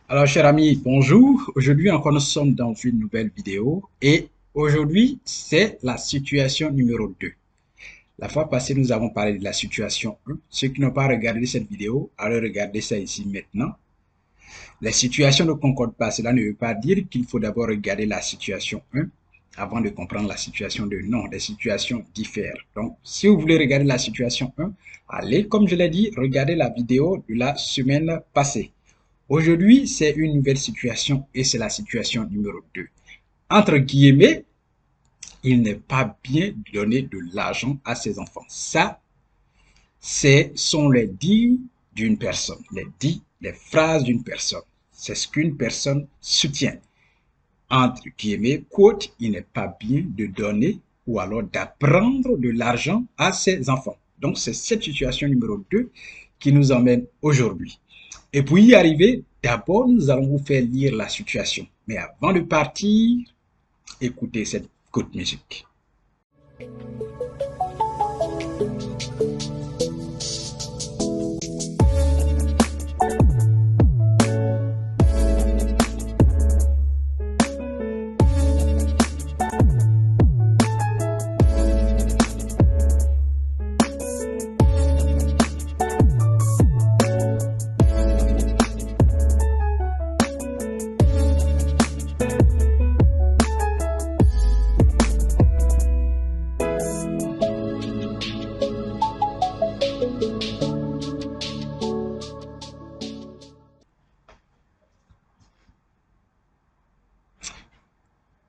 Alors, cher ami, bonjour. Aujourd'hui encore, nous sommes dans une nouvelle vidéo et aujourd'hui, c'est la situation numéro 2. La fois passée, nous avons parlé de la situation 1. Ceux qui n'ont pas regardé cette vidéo, allez regarder ça ici maintenant. Les situations ne concordent pas. Cela ne veut pas dire qu'il faut d'abord regarder la situation 1 avant de comprendre la situation 2. Non, les situations diffèrent. Donc, si vous voulez regarder la situation 1, allez, comme je l'ai dit, regarder la vidéo de la semaine passée. Aujourd'hui, c'est une nouvelle situation et c'est la situation numéro 2. Entre guillemets, il n'est pas bien de donner de l'argent à ses enfants. Ça, ce sont les dits d'une personne, les dits, les phrases d'une personne. C'est ce qu'une personne soutient. Entre guillemets, quote, il n'est pas bien de donner ou alors d'apprendre de l'argent à ses enfants. Donc, c'est cette situation numéro 2 qui nous emmène aujourd'hui. Et pour y arriver, d'abord, nous allons vous faire lire la situation. Mais avant de partir, écoutez cette courte musique.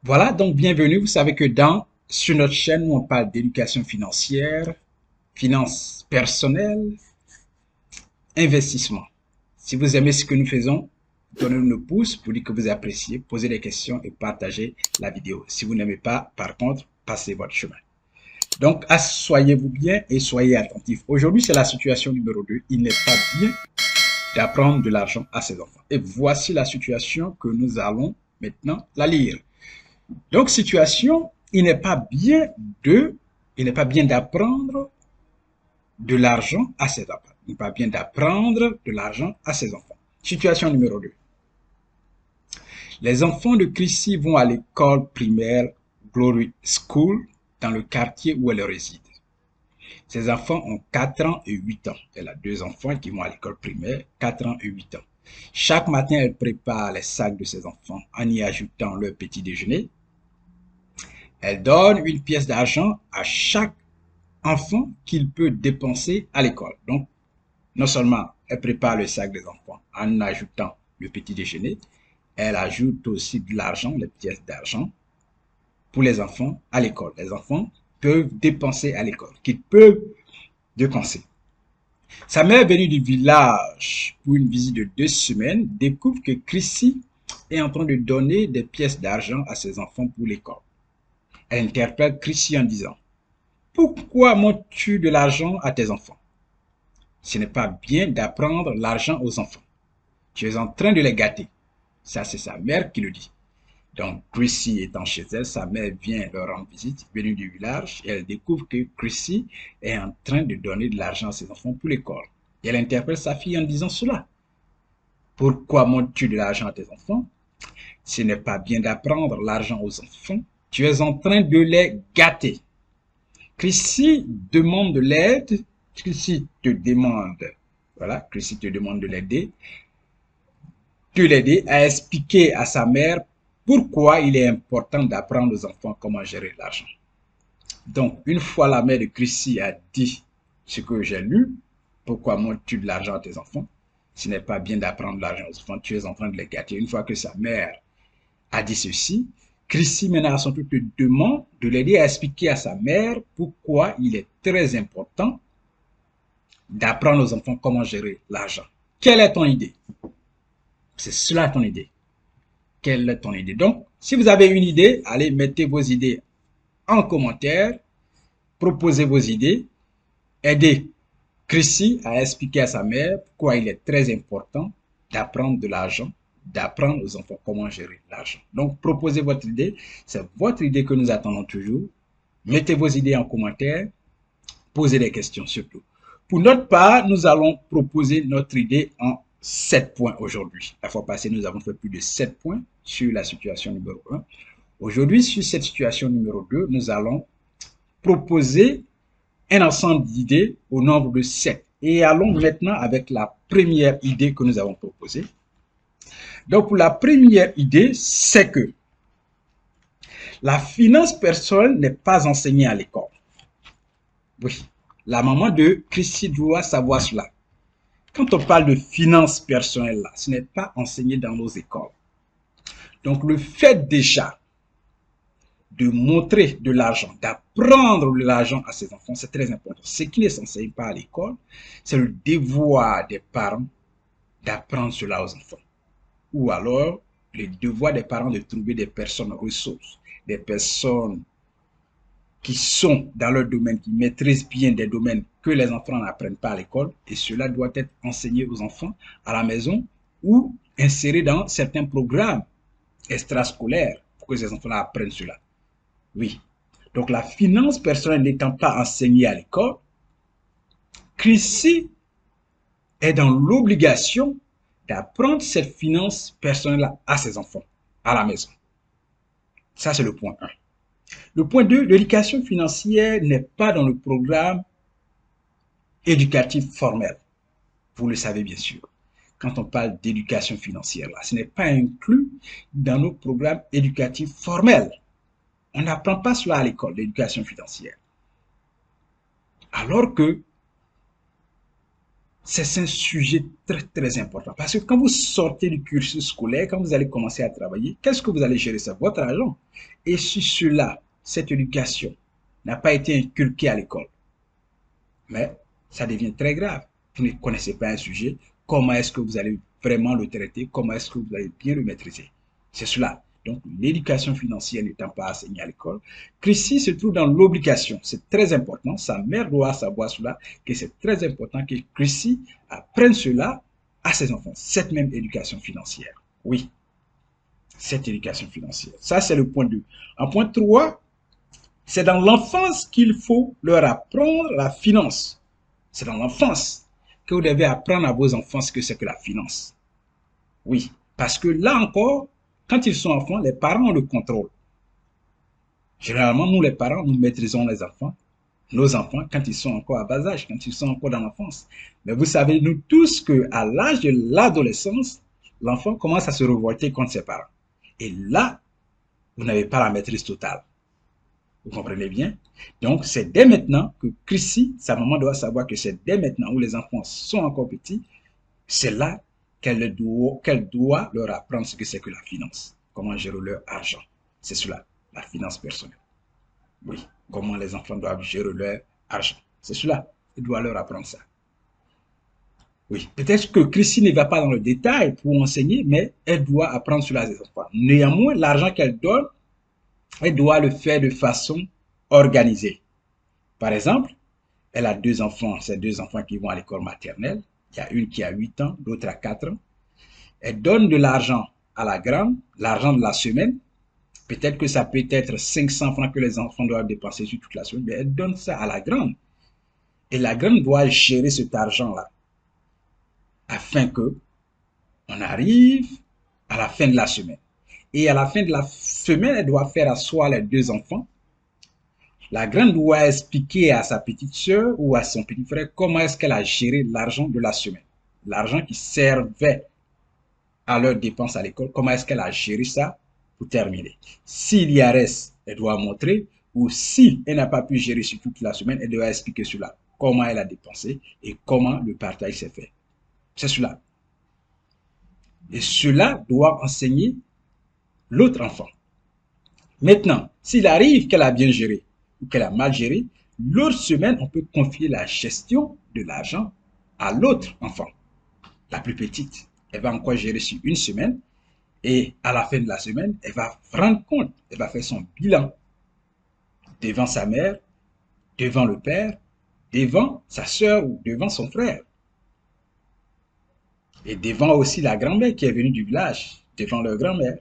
Voilà, donc bienvenue. Vous savez que sur notre chaîne, où on parle d'éducation financière, finances personnelles, investissement. Si vous aimez ce que nous faisons, donnez-nous le pouce pour dire que vous appréciez, posez des questions et partagez la vidéo. Si vous n'aimez pas, par contre, passez votre chemin. Donc, asseyez-vous bien et soyez attentifs. Aujourd'hui, c'est la situation numéro 2. Il n'est pas bien d'apprendre de l'argent à ses enfants. Et voici la situation que nous allons maintenant la lire. Donc, situation, il n'est pas bien d'apprendre de l'argent à ses enfants. Il n'est pas bien d'apprendre de l'argent à ses enfants. Situation numéro 2. Les enfants de Chrissy vont à l'école primaire Glory School dans le quartier où elle réside. Ses enfants ont 4 ans et 8 ans. Elle a 2 enfants qui vont à l'école primaire, 4 ans et 8 ans. Chaque matin, elle prépare les sacs de ses enfants en y ajoutant leur petit déjeuner. Elle donne une pièce d'argent à chaque enfant qu'il peut dépenser à l'école. Donc, non seulement elle prépare le sac des enfants en ajoutant le petit déjeuner, elle ajoute aussi de l'argent, les pièces d'argent pour les enfants à l'école. Les enfants peuvent dépenser à l'école, qu'ils peuvent dépenser. Sa mère venue du village pour une visite de 2 semaines découvre que Chrissy est en train de donner des pièces d'argent à ses enfants pour l'école. Elle interpelle Chrissy en disant: pourquoi montres-tu de l'argent à tes enfants? Ce n'est pas bien d'apprendre l'argent aux enfants. Tu es en train de les gâter. Ça, c'est sa mère qui le dit. Donc, Chrissy étant chez elle, sa mère vient leur rendre visite, venue du village, et elle découvre que Chrissy est en train de donner de l'argent à ses enfants pour l'école. Et elle interpelle sa fille en disant cela. Pourquoi montres-tu de l'argent à tes enfants? Ce n'est pas bien d'apprendre l'argent aux enfants. Tu es en train de les gâter. Chrissy demande de l'aide. Chrissy te demande, voilà, Chrissy te demande de l'aider à expliquer à sa mère pourquoi il est important d'apprendre aux enfants comment gérer l'argent. Donc, une fois la mère de Chrissy a dit ce que j'ai lu, pourquoi montres-tu de l'argent à tes enfants? Ce n'est pas bien d'apprendre l'argent aux enfants, tu es en train de les gâter. Une fois que sa mère a dit ceci, Chrissy maintenant à son tour te demande de l'aider à expliquer à sa mère pourquoi il est très important d'apprendre aux enfants comment gérer l'argent. Quelle est ton idée? C'est cela ton idée. Quelle est ton idée? Donc, si vous avez une idée, allez, mettez vos idées en commentaire, proposez vos idées, aidez Chrissy à expliquer à sa mère pourquoi il est très important d'apprendre de l'argent, d'apprendre aux enfants comment gérer l'argent. Donc, proposez votre idée. C'est votre idée que nous attendons toujours. Mettez vos idées en commentaire. Posez des questions surtout. Pour notre part, nous allons proposer notre idée en 7 points aujourd'hui. La fois passée, nous avons fait plus de 7 points sur la situation numéro 1. Aujourd'hui, sur cette situation numéro 2, nous allons proposer un ensemble d'idées au nombre de 7. Et allons maintenant avec la première idée que nous avons proposée. Donc, pour la première idée, c'est que la finance personnelle n'est pas enseignée à l'école. Oui, la maman de Chrissy doit savoir cela. Quand on parle de finances personnelles, là, ce n'est pas enseigné dans nos écoles. Donc, le fait déjà de montrer de l'argent, d'apprendre de l'argent à ses enfants, c'est très important. Ce qui ne s'enseigne pas à l'école, c'est le devoir des parents d'apprendre cela aux enfants. Ou alors, le devoir des parents de trouver des personnes ressources, des personnes qui sont dans leur domaine, qui maîtrisent bien des domaines que les enfants n'apprennent pas à l'école, et cela doit être enseigné aux enfants à la maison ou inséré dans certains programmes extrascolaires pour que ces enfants apprennent cela. Oui. Donc la finance personnelle n'étant pas enseignée à l'école, Chrissy est dans l'obligation d'apprendre cette finance personnelle à ses enfants, à la maison. Ça, c'est le point 1. Le point 2, l'éducation financière n'est pas dans le programme éducatif formel. Vous le savez bien sûr. Quand on parle d'éducation financière, là, ce n'est pas inclus dans nos programmes éducatifs formels. On n'apprend pas cela à l'école, l'éducation financière. Alors que c'est un sujet très, très important. Parce que quand vous sortez du cursus scolaire, quand vous allez commencer à travailler, qu'est-ce que vous allez gérer? C'est votre argent. Et si cela, cette éducation, n'a pas été inculquée à l'école, mais ça devient très grave. Vous ne connaissez pas un sujet, comment est-ce que vous allez vraiment le traiter, comment est-ce que vous allez bien le maîtriser. C'est cela. Donc, l'éducation financière n'étant pas enseignée à l'école, Chrissy se trouve dans l'obligation. C'est très important. Sa mère doit savoir cela, que c'est très important que Chrissy apprenne cela à ses enfants. Cette même éducation financière. Oui, cette éducation financière. Ça, c'est le point 2. En point 3, c'est dans l'enfance qu'il faut leur apprendre la finance. C'est dans l'enfance que vous devez apprendre à vos enfants ce que c'est que la finance. Oui, parce que là encore, quand ils sont enfants, les parents ont le contrôle. Généralement, nous les parents, nous maîtrisons les enfants, nos enfants, quand ils sont encore à bas âge, quand ils sont encore dans l'enfance. Mais vous savez, nous tous, qu'à l'âge de l'adolescence, l'enfant commence à se révolter contre ses parents. Et là, vous n'avez pas la maîtrise totale. Vous comprenez bien? Donc, c'est dès maintenant que Chrissy, sa maman doit savoir que c'est dès maintenant où les enfants sont encore petits, c'est là qu'elle doit leur apprendre ce que c'est que la finance. Comment gérer leur argent. C'est cela, la finance personnelle. Oui, comment les enfants doivent gérer leur argent. C'est cela, elle doit leur apprendre ça. Oui, peut-être que Chrissy ne va pas dans le détail pour enseigner, mais elle doit apprendre cela à ses enfants. Néanmoins, l'argent qu'elle donne, elle doit le faire de façon organisée. Par exemple, elle a 2 enfants, ces 2 enfants qui vont à l'école maternelle. Il y a une qui a 8 ans, l'autre a 4 ans. Elle donne de l'argent à la grande, l'argent de la semaine. Peut-être que ça peut être 500 francs que les enfants doivent dépenser sur toute la semaine, mais elle donne ça à la grande. Et la grande doit gérer cet argent-là afin que on arrive à la fin de la semaine. Et à la fin de la semaine, elle doit faire asseoir les 2 enfants. La grande doit expliquer à sa petite soeur ou à son petit frère comment est-ce qu'elle a géré l'argent de la semaine. L'argent qui servait à leurs dépenses à l'école, comment est-ce qu'elle a géré ça pour terminer. S'il y a reste, elle doit montrer, ou si elle n'a pas pu gérer sur toute la semaine, elle doit expliquer cela, comment elle a dépensé et comment le partage s'est fait. C'est cela. Et cela doit enseigner l'autre enfant. Maintenant, s'il arrive qu'elle a bien géré ou qu'elle a mal géré, l'autre semaine, on peut confier la gestion de l'argent à l'autre enfant, la plus petite. Elle va encore gérer sur une semaine et à la fin de la semaine, elle va rendre compte, elle va faire son bilan devant sa mère, devant le père, devant sa soeur ou devant son frère. Et devant aussi la grand-mère qui est venue du village, devant leur grand-mère.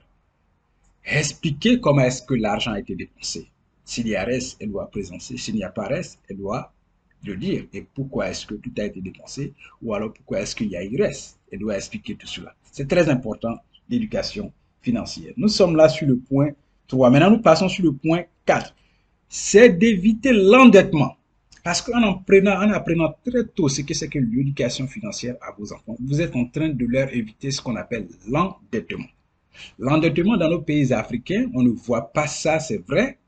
Expliquer comment est-ce que l'argent a été dépensé. S'il y a reste, elle doit présenter. S'il n'y a pas reste, elle doit le dire. Et pourquoi est-ce que tout a été dépensé ou alors pourquoi est-ce qu'il y a eu reste. Elle doit expliquer tout cela. C'est très important, l'éducation financière. Nous sommes là sur le point 3. Maintenant, nous passons sur le point 4. C'est d'éviter l'endettement. Parce qu'en apprenant très tôt ce que c'est que l'éducation financière à vos enfants, vous êtes en train de leur éviter ce qu'on appelle l'endettement. L'endettement dans nos pays africains, on ne voit pas ça, c'est vrai,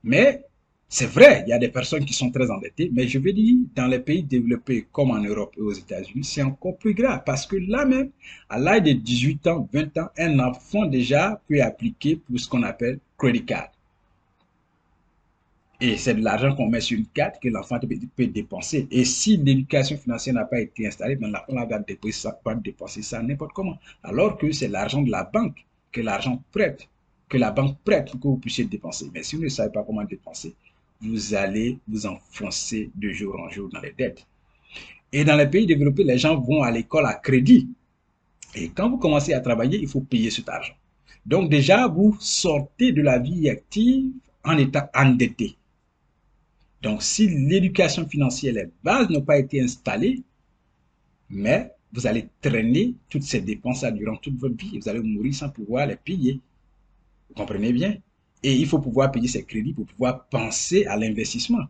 mais c'est vrai, il y a des personnes qui sont très endettées, mais je veux dire, dans les pays développés comme en Europe et aux États-Unis, c'est encore plus grave parce que là même, à l'âge de 18 ans, 20 ans, un enfant déjà peut appliquer pour ce qu'on appelle credit card. Et c'est de l'argent qu'on met sur une carte que l'enfant peut dépenser. Et si l'éducation financière n'a pas été installée, ben l'enfant va dépenser ça n'importe comment. Alors que c'est l'argent de la banque que l'argent prête, que la banque prête pour que vous puissiez dépenser. Mais si vous ne savez pas comment dépenser, vous allez vous enfoncer de jour en jour dans les dettes. Et dans les pays développés, les gens vont à l'école à crédit. Et quand vous commencez à travailler, il faut payer cet argent. Donc déjà, vous sortez de la vie active en étant endetté. Donc, si l'éducation financière, les bases n'ont pas été installées, mais vous allez traîner toutes ces dépenses-là durant toute votre vie. Vous allez mourir sans pouvoir les payer. Vous comprenez bien? Et il faut pouvoir payer ces crédits pour pouvoir penser à l'investissement.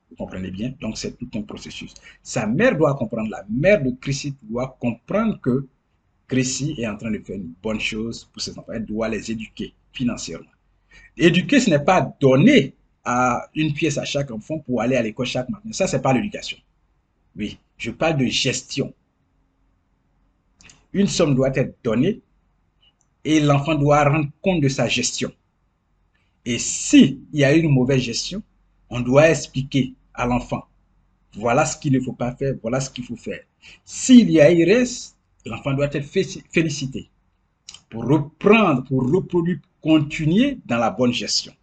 Vous comprenez bien? Donc, c'est tout un processus. Sa mère doit comprendre, la mère de Chrissy doit comprendre que Chrissy est en train de faire une bonne chose pour ses enfants. Elle doit les éduquer financièrement. Éduquer, ce n'est pas donner à une pièce à chaque enfant pour aller à l'école chaque matin. Ça, c'est pas l'éducation. Oui, je parle de gestion. Une somme doit être donnée et l'enfant doit rendre compte de sa gestion. Et si il y a une mauvaise gestion, on doit expliquer à l'enfant, voilà ce qu'il ne faut pas faire, voilà ce qu'il faut faire. S'il y a un reste, l'enfant doit être félicité pour reprendre, pour reproduire, continuer dans la bonne gestion.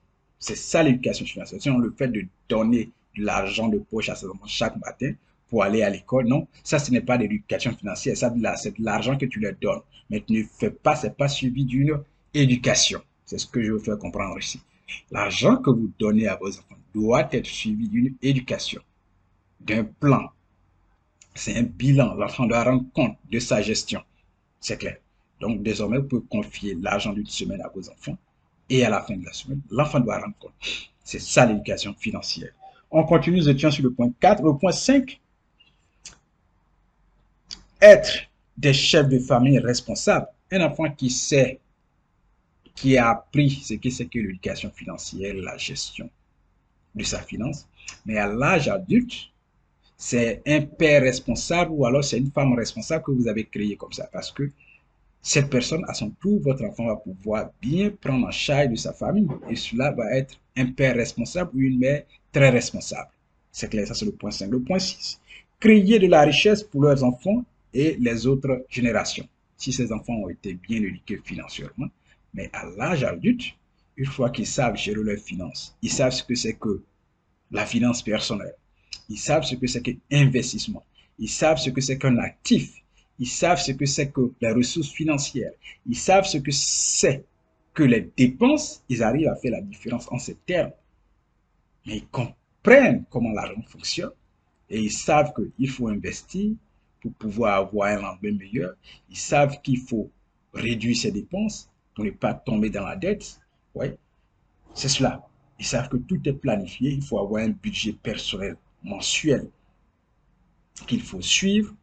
C'est ça l'éducation financière. Sinon, le fait de donner de l'argent de poche à ses enfants chaque matin pour aller à l'école, non, ça ce n'est pas l'éducation financière, ça c'est de l'argent que tu leur donnes. Mais tu ne fais pas, c'est pas suivi d'une éducation. C'est ce que je veux faire comprendre ici. L'argent que vous donnez à vos enfants doit être suivi d'une éducation, d'un plan. C'est un bilan. L'enfant doit rendre compte de sa gestion. C'est clair. Donc, désormais, vous pouvez confier l'argent d'une semaine à vos enfants et à la fin de la semaine, l'enfant doit rendre compte. C'est ça l'éducation financière. On continue, nous étions sur le point 4. Le point 5, être des chefs de famille responsables. Un enfant qui sait, qui a appris ce que c'est que l'éducation financière, la gestion de sa finance, mais à l'âge adulte, c'est un père responsable ou alors c'est une femme responsable que vous avez créé comme ça parce que cette personne, à son tour, votre enfant va pouvoir bien prendre en charge de sa famille. Et cela va être un père responsable ou une mère très responsable. C'est clair, ça c'est le point 5. Le point 6, créer de la richesse pour leurs enfants et les autres générations. Si ces enfants ont été bien éduqués financièrement, mais à l'âge adulte, une fois qu'ils savent gérer leurs finances, ils savent ce que c'est que la finance personnelle, ils savent ce que c'est qu'un investissement, ils savent ce que c'est qu'un actif, ils savent ce que c'est que les ressources financières. Ils savent ce que c'est que les dépenses. Ils arrivent à faire la différence en ces termes. Mais ils comprennent comment l'argent fonctionne. Et ils savent qu'il faut investir pour pouvoir avoir un lendemain meilleur. Ils savent qu'il faut réduire ses dépenses pour ne pas tomber dans la dette. Ouais, c'est cela. Ils savent que tout est planifié. Il faut avoir un budget personnel mensuel qu'il faut suivre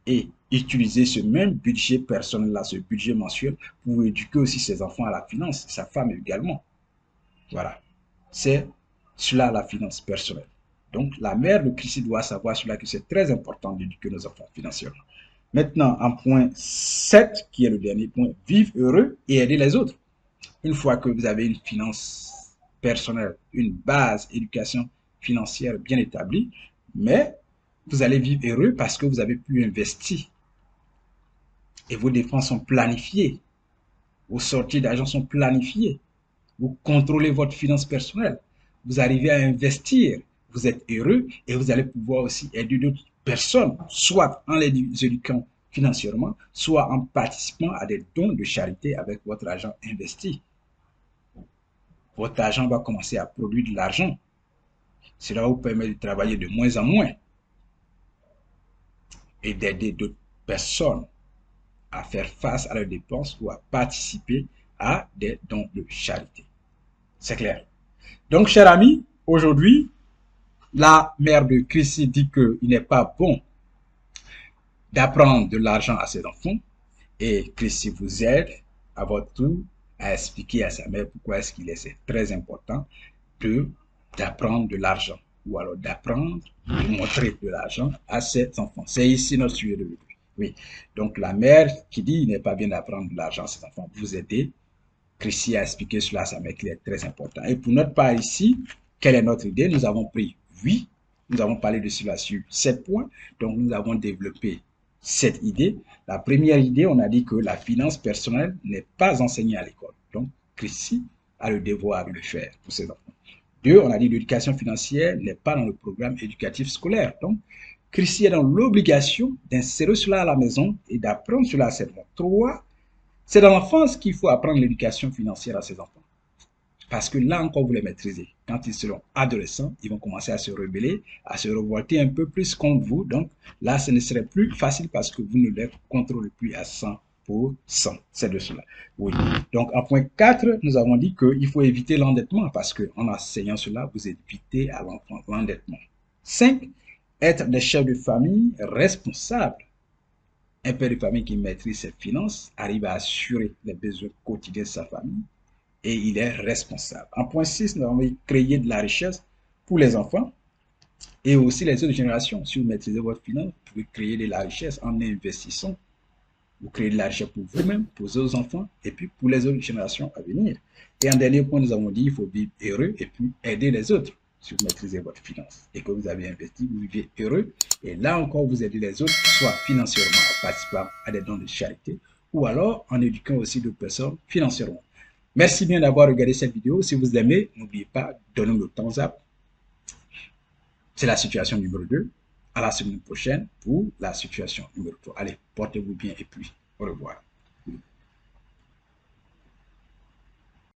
et utiliser ce même budget personnel-là, ce budget mensuel, pour éduquer aussi ses enfants à la finance, sa femme également. Voilà. C'est cela la finance personnelle. Donc, la mère de Chrissy doit savoir cela, que c'est très important d'éduquer nos enfants financièrement. Maintenant, en point 7, qui est le dernier point, vivre heureux et aider les autres. Une fois que vous avez une finance personnelle, une base éducation financière bien établie, mais vous allez vivre heureux parce que vous avez pu investir et vos dépenses sont planifiées. Vos sorties d'argent sont planifiées. Vous contrôlez votre finance personnelle. Vous arrivez à investir. Vous êtes heureux et vous allez pouvoir aussi aider d'autres personnes, soit en les éduquant financièrement, soit en participant à des dons de charité avec votre argent investi. Votre argent va commencer à produire de l'argent. Cela va vous permettre de travailler de moins en moins et d'aider d'autres personnes à faire face à leurs dépenses ou à participer à des dons de charité. C'est clair. Donc, chers amis, aujourd'hui, la mère de Chrissy dit qu'il n'est pas bon d'apprendre de l'argent à ses enfants et Chrissy vous aide à votre tour à expliquer à sa mère pourquoi est-ce qu'il est très important d'apprendre de l'argent ou alors d'apprendre, de montrer de l'argent à ses enfants. C'est ici notre sujet de l'aujourd'hui. Oui. Donc, la mère qui dit il n'est pas bien d'apprendre de l'argent à ses enfants, vous aidez Chrissy a expliqué cela à sa mère qu'il est très important. Et pour notre part ici, quelle est notre idée? Nous avons pris 8, nous avons parlé de cela sur 7 points, donc nous avons développé cette idée. La première idée, on a dit que la finance personnelle n'est pas enseignée à l'école. Donc, Chrissy a le devoir de le faire pour ses enfants. 2, on a dit que l'éducation financière n'est pas dans le programme éducatif scolaire. Donc, Chrissy est dans l'obligation d'insérer cela à la maison et d'apprendre cela à ses enfants. 3, c'est dans l'enfance qu'il faut apprendre l'éducation financière à ses enfants. Parce que là encore, vous les maîtrisez. Quand ils seront adolescents, ils vont commencer à se rebeller, à se révolter un peu plus contre vous. Donc là, ce ne serait plus facile parce que vous ne les contrôlez plus à 100%. C'est de cela. Oui. Donc en point 4, nous avons dit qu'il faut éviter l'endettement parce qu'en enseignant cela, vous évitez à l'enfant l'endettement. 5, être des chefs de famille responsables. Un père de famille qui maîtrise ses finances arrive à assurer les besoins quotidiens de sa famille et il est responsable. En point 6, nous avons créé de la richesse pour les enfants et aussi les autres générations. Si vous maîtrisez votre finance, vous pouvez créer de la richesse en investissant. Vous créez de la richesse pour vous-même, pour vos autres enfants et puis pour les autres générations à venir. Et en dernier point, nous avons dit qu'il faut vivre heureux et puis aider les autres. Si vous maîtrisez votre finance et que vous avez investi, vous vivez heureux. Et là encore, vous aidez les autres, soit financièrement en participant à des dons de charité ou alors en éduquant aussi d'autres personnes financièrement. Merci bien d'avoir regardé cette vidéo. Si vous aimez, n'oubliez pas, donnez-nous le thumbs up. C'est la situation numéro 2. À la semaine prochaine pour la situation numéro 3. Allez, portez-vous bien et puis au revoir.